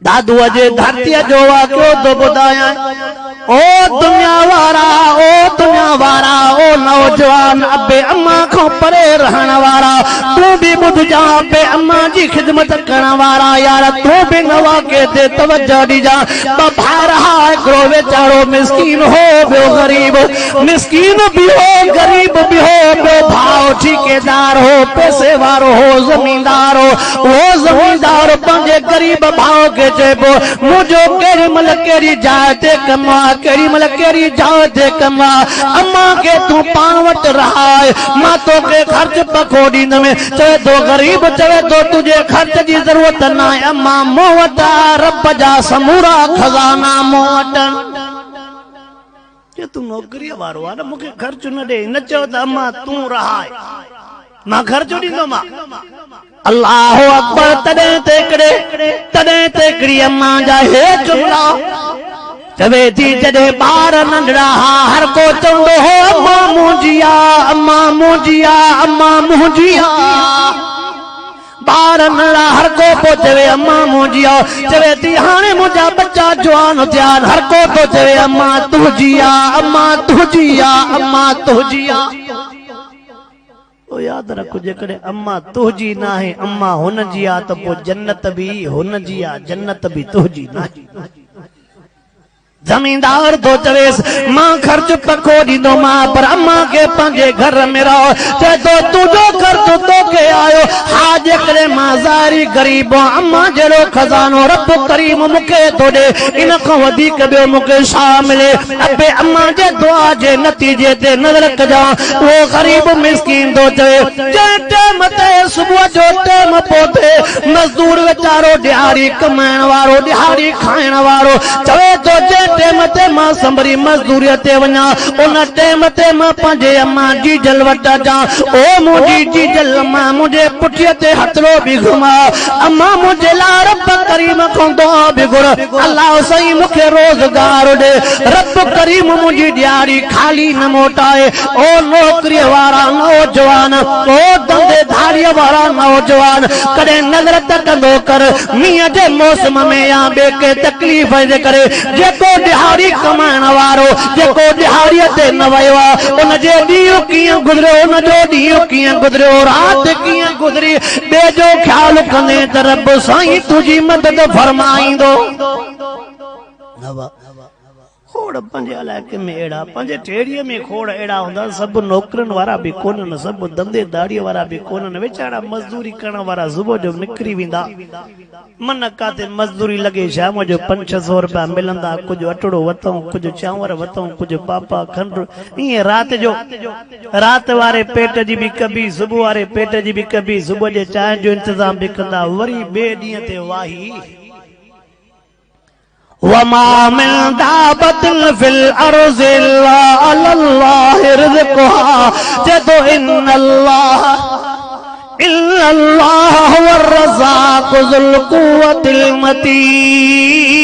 दादू जे धरती जो वाक़ियो तो ॿुधायां। ओ दुनिया वारा, ओ दुनिया वारा, ओ नौजवान अबे अम्मा को परे रहण वारा, तू भी ॿुध जा अबे अम्मा जी खिदमत करण वारा यार, तू भी न वाक़े ते तवज्जो ॾिजा। ॿ भाइर हा, हिकिड़ो वेचारो मिस्कीन हो, ॿियो गरीब। मिस्कीन भी हो, गरीब भी हो, ॿियो भाउ ठेकेदार हो, पैसे वारो हो, जमींदार हो। वो जमींदार पंहिंजे गरीब भाउ खे चइबो मुझो केड़ी मल केड़ी जाइ ते कमा, केड़ी मल केड़ी जाइ ते कमा, अम्मा के तू पाण वट रहाए, मां तोखे खर्च पको ॾींदमि। चवे तो गरीब, चवे तो तुझे खर्च जी जरूरत न आहे, अम्मा मूं वटि रब जा समूरा खजाना मूं वटि। तू नौकरीअ वारो आहे न, मूंखे खर्च न ॾे, न चओ त अम्मा तूं रहाए, मां खर्च ॾींदोमां। अल्लाह अकबर। तॾहिं ते हिकिड़ी अम्मा जा हे जुमला चवे थी, जॾहिं ॿार नंढड़ा हा, हर को चवंदो हो अम्मा मुंहिंजी आ, अम्मा मुंहिंजी आ, अम्मा मुंहिंजी आ। ॿार नंढड़ा हर को पोइ चवे अम्मा मुंहिंजी आ। चवे थी हाणे मुंहिंजा बच्चा जवान थिया, हर को पोइ चवे अम्मा तुंहिंजी आ, अम्मा तुंहिंजी आ, अम्मा तुंहिंजी आ। तो याद रखो, जेकॾहिं अम्मा तुंहिंजी न आहे, अम्मा हुन जी आहे, त पोइ जन्नत भी हुन जी आहे, जन्नत भी तुंहिंजी न आहे। जमींदार तो चवेस मां खर्च पको ॾींदो मां, पर अम्मा के पंहिंजे घर में रहो। चए तो तुझो खर्च तोखे आयो, हा जेकॾहिं मां ज़ाहिरी गरीब आहियां, अम्मा जहिड़ो खज़ानो रब करीम मूंखे थो ॾे, इन खां वधीक ॿियो मूंखे छा मिले। अबे अम्मा जे दुआ जे नतीजे ते नज़र कजां, उहो गरीब मिस्कीन थो चवे, जंहिं टाइम ते सुबुह जो टाइम पहुते मज़दूर वीचारो दिहाड़ी कमाइण वारो, दिहाड़ी खाइण वारो, चवे तो जे टेम ते मां संभरी मजदूरी ते वञा, उन टेम ते मां पंहिंजे अम्मा जी जल वट अचां। ओ मुंहिंजी जी जल अम्मा मुंहिंजे पुठीअ ते हथड़ो बि घुमा, अम्मा मुंहिंजे लाइ रब करीम खां दुआ बि घुर, अल्लाह साईं मूंखे रोज़गार ॾे, रब करीम मुंहिंजी ॾियारी खाली न मोटाए। ओ नौकरीअ वारा नौजवान, ओ धंधेधारीअ वारा नौजवान, कॾहिं नज़र त कंदो कर मींहं जे मौसम में या ॿिए के तकलीफ़ जे करे जेको दिहाड़ी कमाइण वारो, जेको दिहाड़ीअ ते न वियो आहे, उनजे ॾींहुं कीअं गुज़रियो, उनजो ॾींहुं कीअं गुज़रियो, राति कीअं गुज़री, ॿिए जो ख़्यालु कंदे त रब साईं तुंहिंजी मदद फरमाईंदो। खोड़ पंहिंजे इलाइक़े में अहिड़ा, पंहिंजे टेड़ीअ में खोड़ अहिड़ा हूंदा, सभु नौकरनि वारा बि कोन्हनि, सभु धंधेदारीअ वारा बि कोन्हनि, वीचारा मज़दूरी करण वारा सुबुह जो निकिरी वेंदा, मन काथे मज़दूरी लॻे, शाम जो 500-600 रुपया मिलंदा, कुझु अटड़ो वतऊं, कुझु चांवर वतऊं, कुझु पापा खंडु, ईअं राति वारे पेट जी बि कबी, सुबुह वारे पेट जी बि कबी, सुबुह जे चांहि जो इंतज़ाम बि कंदा, वरी ॿिए ॾींहं ते वाही। वमा मिन दाबतिन फिल अर्ज़ि इल्ला अलल्लाहि रिज़्क़ुहा, जदो इन्नल्लाह हुवर रज़्ज़ाक़ु ज़ुल क़ुव्वतिल मतीन।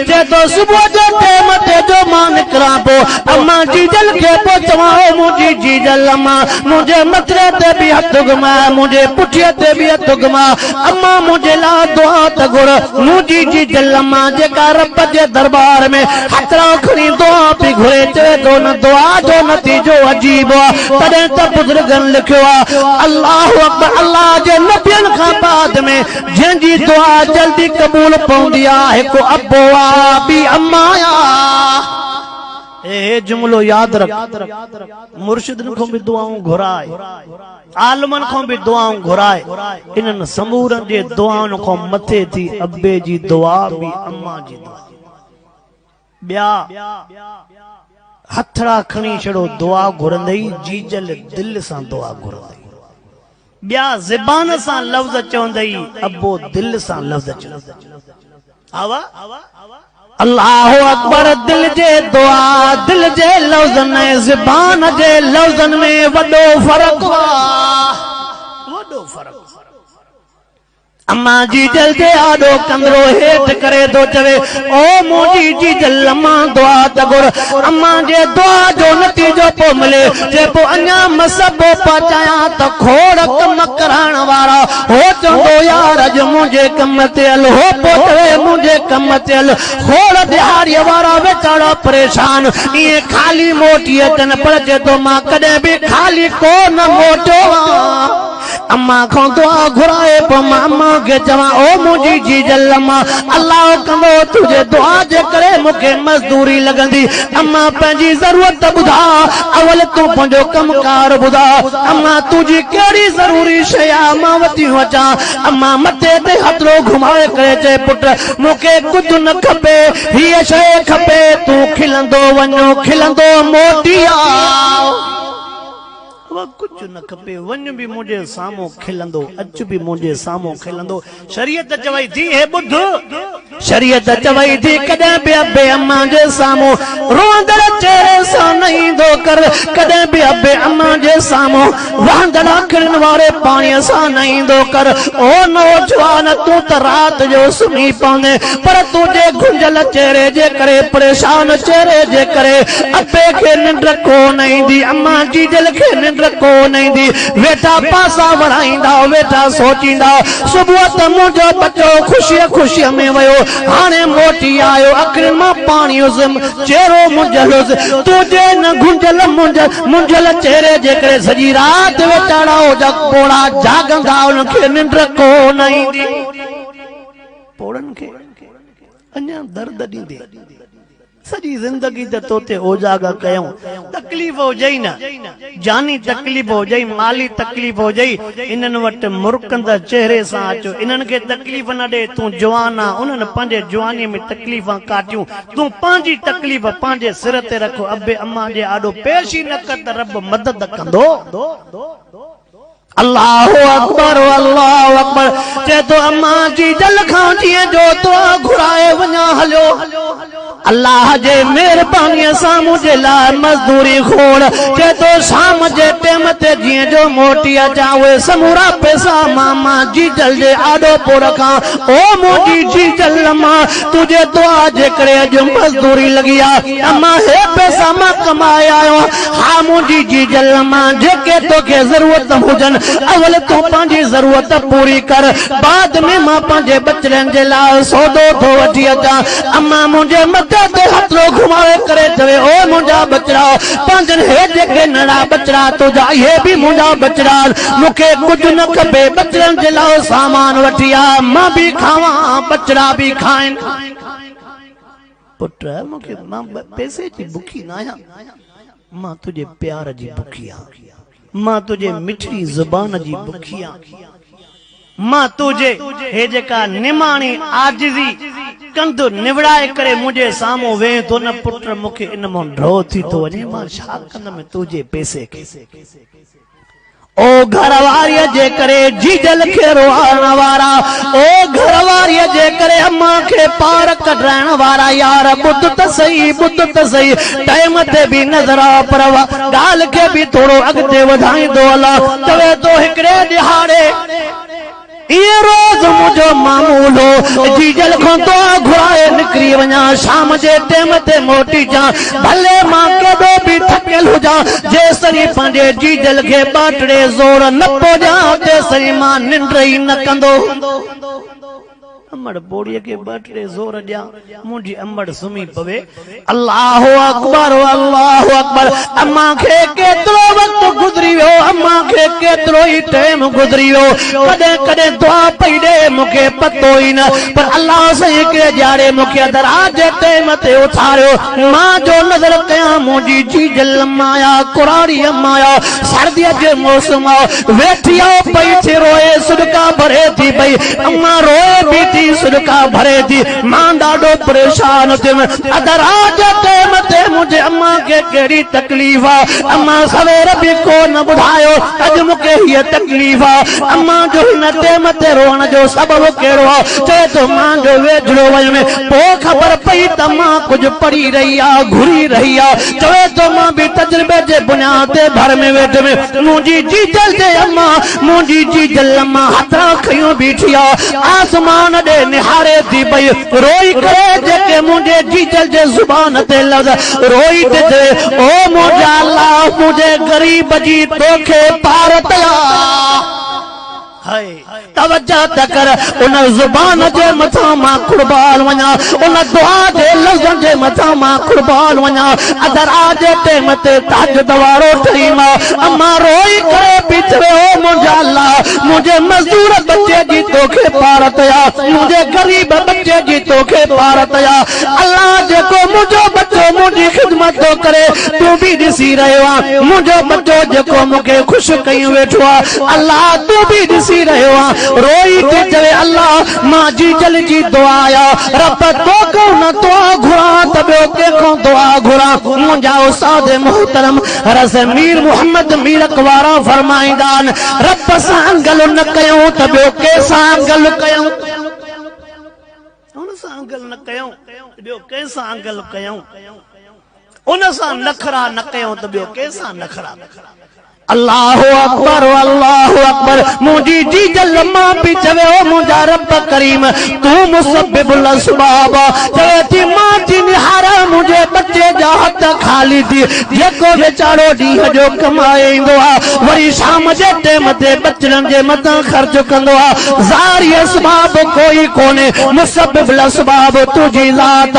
जदो सुबुह जो टाइम ते जो मां निकिरां पोइ अम्मा जी जल खे पोइ चवां, मुंहिंजी जी जल अम्मा मुंहिंजे मथरे ते बि हथ घुमा, मुंहिंजे पुठीअ ते बि हथ घुमा, अम्मा मुंहिंजे लाइ दुआ त घुर, मुंहिंजी जी जल अम्मा जेका रब जे दरबार में हथड़ा खणी दुआ पई घुरे, चए थो न दुआ जो नतीजो अजीब आहे। तॾहिं त बुज़ुर्गनि लिखियो आहे, अल्लाहु अकबर, अल्लाह जे नबियनि खां बाद में जंहिंजी दुआ जल्दी क़बूल पवंदी आहे, हिकु अबो आहे, ॿी अम्मा आहे। ए जुमलो याद रख, मुर्शिदन खां भी दुआऊं घुराए, आलमन खां भी दुआऊं घुराए, इन्हनि समूरनि जे दुआउनि खां मथे थी अब्बे जी दुआ भी अम्मा जी दुआ। ॿिया हथड़ा खणी छड़ो दुआ घुरंदई, जीजल दिल सां दुआ घुरंदई, ॿिया ज़बान सां लफ़्ज़ चवंदई, अब्बो दिल सां लफ़्ज़ चवंदई। आवा अल्लाहु अकबर। दिल जे दुआ, दिल जे लफ़्ज़न में ज़बान जे लफ़्ज़न में वॾो फ़र्क़ु आहे, वॾो फ़र्क़ु। अम्मा जी जल्दे आडो कंदरो हेठ करे दो चवे ओ मोजी जी जल अम्मा दुआ तगुर अम्मा जे दुआ जो नतीजो पो मिले जे पो अन्या मसबो पचाया तो खोड़ कम कराण वारा हो चंदो यार अज मुझे कम तेल हो पोतवे मुझे कम तेल खोड़ दिहाड़ी वारा बेचारा परेशान ये खाली मोटी अचन पर जे तो मां कदे भी खाली को न मोटो अम्मा को दुआ घुराए पो अम्मा के चवा ओ मुझी जी जल्लमा अल्लाह कंदो तुझे दुआ जे करे मुके मजदूरी लगंदी अम्मा पंजी जरूरत बुधा अवल तू पंजो कमकार बुधा अम्मा तुझी केड़ी जरूरी शया मां वती वचा अम्मा मथे ते हथरो घुमाए करे चे पुट मुके कुछ न खपे ही शय खपे तू खिलंदो वनो खिलंदो मोटिया कुछ न खपे वन भी मुझे सामो खिलंदो अच भी मुझे सामो खिलंदो शरीयत चवई थी हे बुध शरीयत चवई थी कदे भी अबे अम्मा जे सामो रोंदड़ चेहरे सा नहीं दो कर कदे भी अबे अम्मा जे सामो वांदड़ा खिलन वाले पानी सा नहीं दो कर ओ नौजवान तू तो रात जो सुनी पाने पर तुझे गुंजल चेहरे जे करे परेशान चेहरे जे करे अबे के निंड को नहीं दी अम्मा जी जल के निंड को नहीं दी वेठा पासा वड़ाईंदा वेठा सोचींदा सुबह त मुझो बच्चो खुशी खुशी में वयो हाने मोटी आयो अखिन मां पानी चेहरो मुंजल तुझे न गुंजल मुंजल चेहरे जे करे सजी रात वेचाड़ा हो जा पोड़ा जागंदा उनके निंड को नहीं दी पोड़न के अन्या दर्द दी सजी जिंदगी त तोते ओजागा कयूं तकलीफ हो जाई ना जानी तकलीफ हो जाई माली तकलीफ हो जाई इनन वट मुरकंदा चेहरे सा अचो इनन के तकलीफ न दे तू जवाना उनन पंजे जवानी में तकलीफा काटियूं तू पांजी तकलीफ पांजे सिर ते रखो अबे अम्मा जे आडो पेश ही न कर त रब मदद कंदो अल्लाह अकबर चे तो अम्मा जी जल खां जीअं जो तो घुराए वञा हलियो अल्लाह जे मेहरबानी सां मुझे लाइ मजदूरी खोड़ चे तो शाम जे टेम ते जीअं जो मोटी अचां उहे समूरा पैसा मामा जी जल जे आडो पो रखां ओ मुंहिंजी जी जल मां तुझे दुआ जे करे अॼु मजदूरी लगी आहे अम्मा हे पैसा मां कमाए आयो हा मुंहिंजी जी जल मां जेके तोखे ज़रूरत हुजनि अवल तू पांजी जरूरत पूरी कर बाद में मां पांजे बचड़न जे लाइ सौदो थो वठी अचां अम्मा मुंहिंजे मथे ते हथरो घुमाए करे चवे ओ मुंहिंजा बचड़ा पांजन हे जेके नड़ा बचड़ा तुझा हे भी मुंहिंजा बचड़ा मूंखे कुछ न खपे बचड़न जे लाइ सामान वठी आ मां भी खावां बचड़ा भी खाइन पुट मूंखे मां पैसे जी बुखी न आहियां मां तुझे प्यार जी बुखी आहियां मां तुझे मिठी जुबान जी बुखिया मां तुझे हे जेका निमाणी आजिज़ी कंध निवड़ाए करे मुझे सामो वे तो न पुत्र मुखे इन मों ड्रो थी तो वने मां छा कंदम तुझे पैसे के ओ घरवारी जे करे जीजल खे रोआण वारा ओ घरवारी जे करे अम्मा के पार कढाइण वारा यार बुध त सही टाइम ते भी नजर आ पर गाल के भी थोड़ो अगते वधाईंदो अला तवे तो हिकड़े दिहाड़े ये रोज मुझो मामूल हो जीजल को तो घुराए निकरी वञा शाम जे टेम ते मोटी जा भले मां केॾो भी थकियल हुजा जेसरी पंहिंजे जीजल खे बाटड़े ज़ोर न पोजा तेसरी मां निंड ई न कंदो अमड़ बोड़िया के बाटड़े जोर दिया मुंडी अमड़ सुमी पवे अल्लाह अकबर अम्मा के केतरो वक्त गुजरी हो अम्मा के केतरो ही टाइम गुजरी हो कदे कदे दुआ पई दे मुके पतो ही न पर अल्लाह से के जारे मुके दराज टाइम ते उठारियो मां जो नजर कया मुंडी जी जल माया कुरारी माया सर्दी जे मौसम वेठियो पई थी रोए सदका भरे थी पई अम्मा रोए बीठी रोई सुरका भरे थी मां ॾाढो परेशान थियम अदराज टाइम ते मुझे अम्मा के केड़ी तकलीफ आ अम्मा सवेर भी को न बुधायो अज मुके ये तकलीफ आ अम्मा जो न टाइम ते रोण जो सबब केड़ो आ चे तो मां जो वेझड़ो वय में पो खबर पई त मां कुछ पड़ी रही आ घुरी रही आ चवे तो मां भी तजर्बे जे बुनियाद ते भर में वेठ में मुजी जी जल जे अम्मा मुजी जी जल अम्मा हथा खयो बीठी आ आसमान दे निहारे थी पई रोई करे जेके मुझे जी जल जे जुबान ते लफ्ज रोई ते ओ मुझा अल्लाह मुझे गरीब जी तोखे पार तया तवज्जो तकर उन जुबान जे मथा मां कुर्बान वना उन दुआ जे लफ्ज़न जे मथा मां कुर्बान वना अदरा जे टाइम ते तहज्जुद वारो टाइम अम्मा रोई करे पिछड़े ओ मुझा अल्लाह मुझे मजदूर बच्चे जी तोखे पार तया मुझे गरीब बच्चे जी तोखे पार तया अल्लाह जेको मुझो बच्चो मुझी खिदमत तो करे तू भी दिसी रहो आ मुझो बच्चो जेको मुके खुश कई वेठो आ अल्लाह तू भी दिसी रहो आ रोई ते चवे अल्लाह मां जी जल जी दुआ या रब तो को न दुआ घुरा तबे के को दुआ घुरा मुंजा उस्ताद मोहतरम रस मीर मोहम्मद मीर अकवारा फरमाइदान रब सां गल न कयो तबे के सां गल कयो उन सां गल न कयो तबे के सां गल कयो उन सां नखरा न कयो तबे के सां नखरा अल्लाह अकबर मुझी जी जल मां भी चवे ओ मुझा रब करीम तू मुसब्बिबुल असबाब चवे थी मां थी निहारा मुझे बच्चे जा हथ खाली थी जेको बेचारो ॾींहं जो कमाए ईंदो आ वरी शाम जे टाइम ते बचड़न जे मथां ख़र्च कंदो आ ज़ारी असबाब कोई कोने मुसब्बिबुल असबाब तुझी ज़ात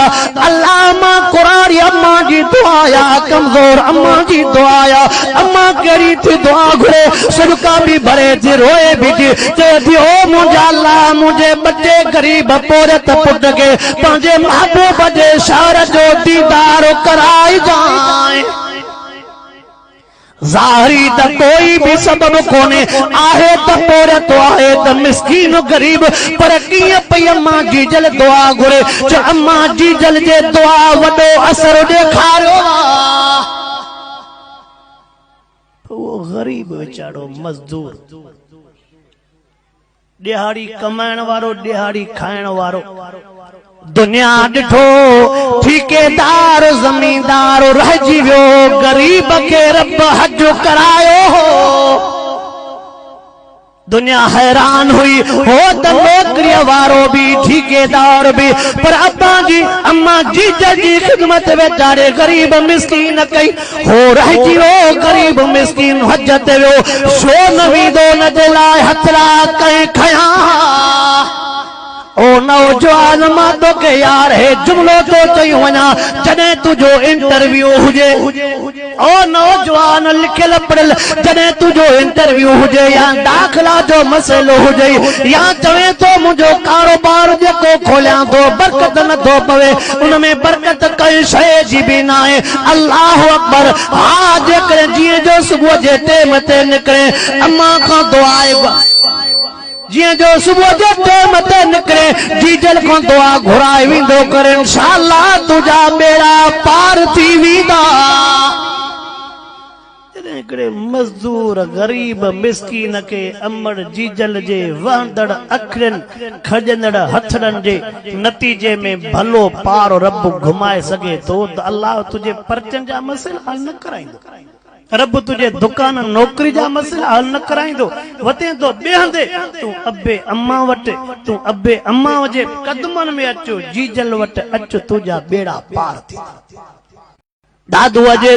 अल्लाह मां कुरारी अम्मा जी दुआ या कमजोर अम्मा जी दुआ या अम्मा केरी थी दुआ घुरे सदका भी भरे थी रोए भी थी थी ओ मुझा अल्लाह मुझे बच्चे गरीब पोरत पुट के पंहिंजे महबूब जे शहर जो दीदार कराई जाए ज़ाहिरी त कोई भी सबब कोने आहे त पोरत आहे त मिस्कीन गरीब पर कीअं पई अम्मा जी जल दुआ घुरे जो अम्मा जी जल जे दुआ वॾो असर ॾेखारियो वो गरीब बेचारो मजदूर दिहाड़ी कमाइण वारो दिहाड़ी खाइण वारो दुनिया ॾिठो ठेकेदार जमींदार रहिजी वियो गरीब के रब हज करायो हो दुनिया हैरान हुई हो त नौकरी वारो भी ठेकेदार भी पर अब्बा जी अम्मा जी जी खिदमत बेचारे गरीब मिस्कीन कई हो रहिजी वियो गरीब मिस्कीन हज ते वियो छो न वींदो न जे लाइ हथरा कई खया ओ नौजवान मां तोखे यार हे जुमलो तो चई वञा जॾहिं तुंहिंजो इंटरव्यू हुजे ओ नौजवान लिखियल पढ़ियल जॾहिं तुंहिंजो इंटरव्यू हुजे या दाख़िला जो मसइलो हुजे या चवे तो मुंहिंजो कारोबार जेको खोलियां थो बरकत नथो पवे उन में बरकत कई शइ जी बि न आहे अल्लाह अकबर हा जेकॾहिं जीअं जो सुबुह जे टाइम ते निकिरे अम्मा खां दुआ जिया जो सुबह जे टाइम ते निकरे जीजल को दुआ घुराए विंदो कर इंशाअल्लाह तुझा बेड़ा पार थी विंदा एकड़े मजदूर गरीब मिस्कीन के अमड़ जीजल जे वहंदड़ अखरन खजंदड़ हथड़न जे नतीजे में भलो पार रब घुमाए सके तो अल्लाह तुझे परचन जा मसइला हल न कराइंदो रब तुझे दुकान नौकरी जा मसला हल न कराइंदो वते तो बेहंदे तू अब्बे अम्मा वट तू अब्बे अम्मा जे कदमन में अचो जीजल वट अच तुझा बेड़ा पार थी दादू जे